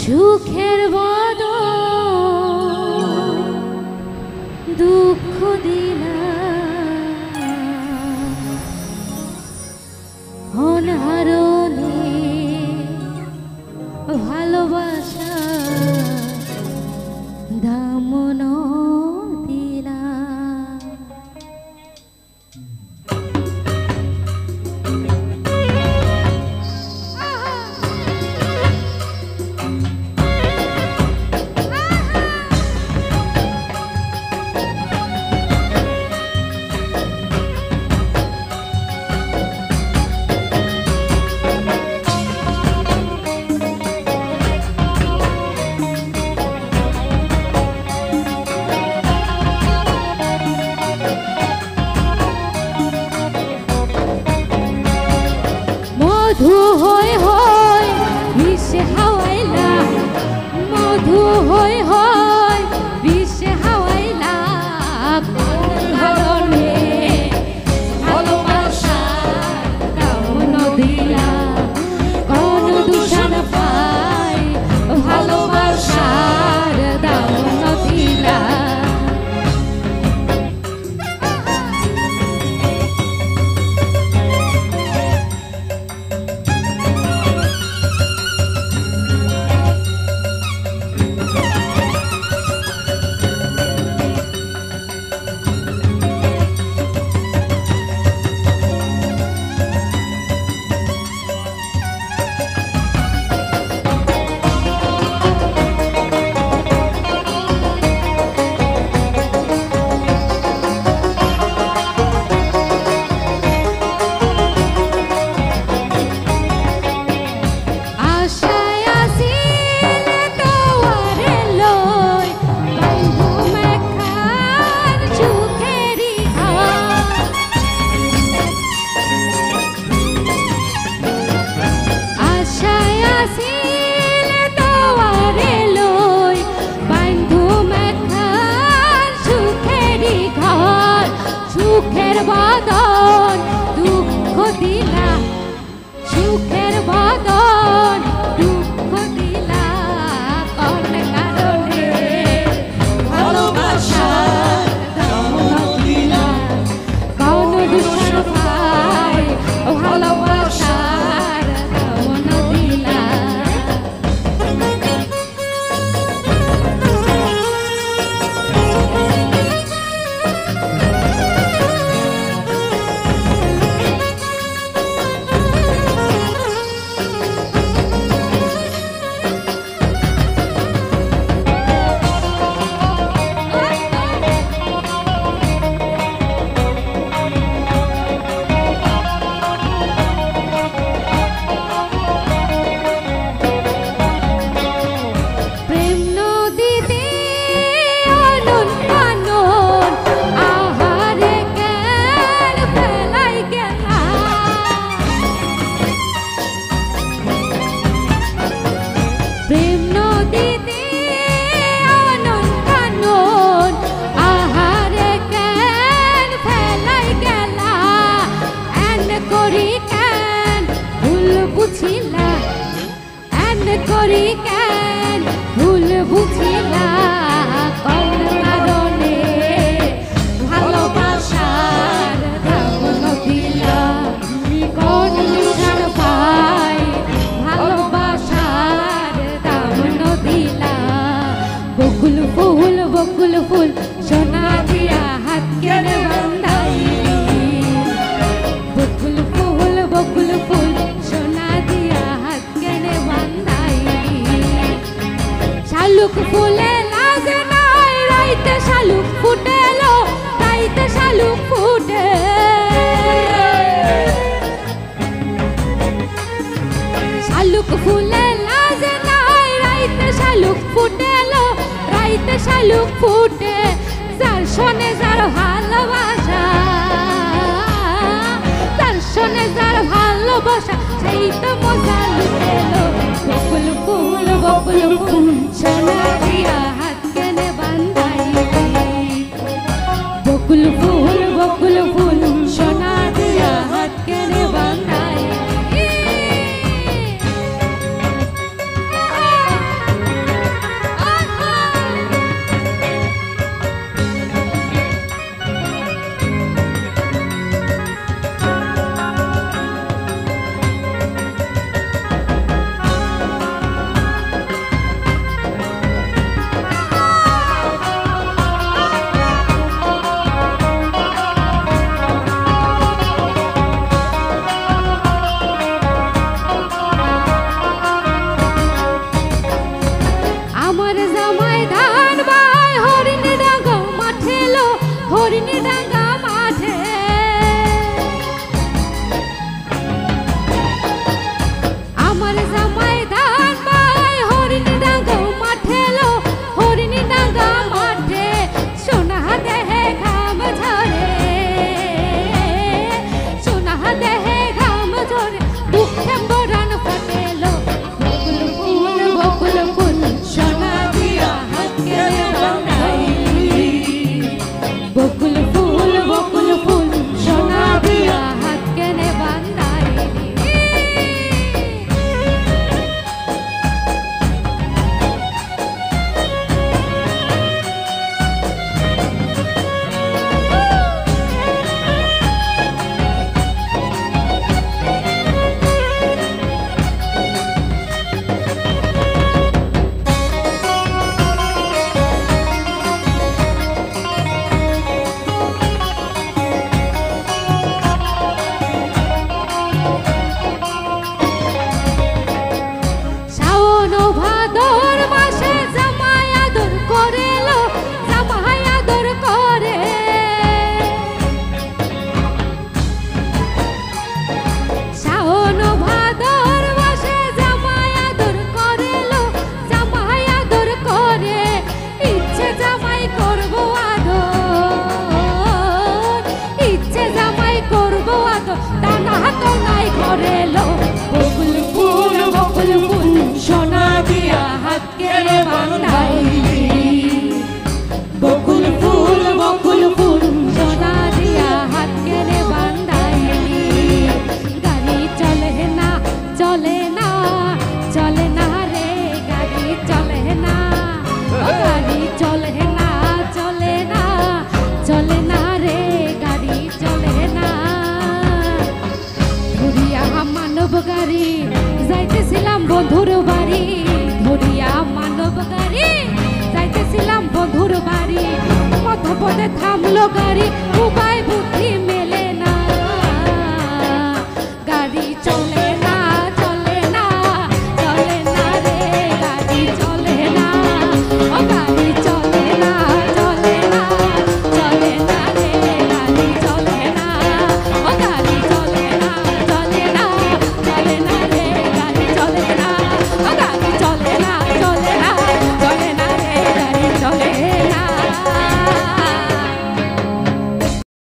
সুখের বদল দুঃখ দিলা অনহারণে ভালোবাসা দামন দিলা। মধু হই হই বিষে হাওয়াইলা, মধু হই হই বিষে হাওয়াইলা, কারণে ভালোবাসা দামন দিলা, কোন দূষণ পাই ভালোবাসার দামন দিলা। সুখের বদন দুঃখ দিলা, সুখের বদন দুঃখ দিলা, কোন কারণে ভালোবাসা দামন দিলা, কোন দূষণ পাই ভালোবাসার দামন দিলা। প্রেম নদীতে আনন কানন আহারে কেন ফেলাই গেলা, এন করি কেন ভুল বুঝিলা, এন করি কেন ভুল বুঝিলা, কোন কারণে ভালোবাসার দামন দিলা, কোন দূষণ পাই ভালোবাসার দামন দিলা। বকুল ফুল সোনা দিয়া হাত কেনে বান্ধাইলি, বকুল ফুল সোনা দিয়া হাত কেনে বান্ধাইলি, শালুক ফুলে লাজ নাই রাইতে শালুক ফুটেলো, রাইতে শালুক ফুটে, শালুক ফুলে লাজ নাই রাইতে শালুক ফুটেলো, রাইতে শালুক ফুটে, যার শোনে যার ভালোবাসা, যার শোনে যার ভালোবাসা সেই তো মজা লুটেলো। বকুল ফুল সোনা দিয়া হাত কেনে বান্ধাইলি, বকুল ফুল সোনা দিয়া হাত কেনে বান্ধাইলি। চলে না, চলে না রে গাড়ি চলে না, গাড়ি চলে না, চলে না, চলে না রে গাড়ি চলে না। ধরিয়া মানব গাড়ি যাইতেছিলাম বন্ধুর বাড়ি, ধরিয়া মানব গাড়ি যাইতেছিলাম বন্ধুর বাড়ি, মধ্যপথে থামলো গাড়ি, উপায় বুদ্ধি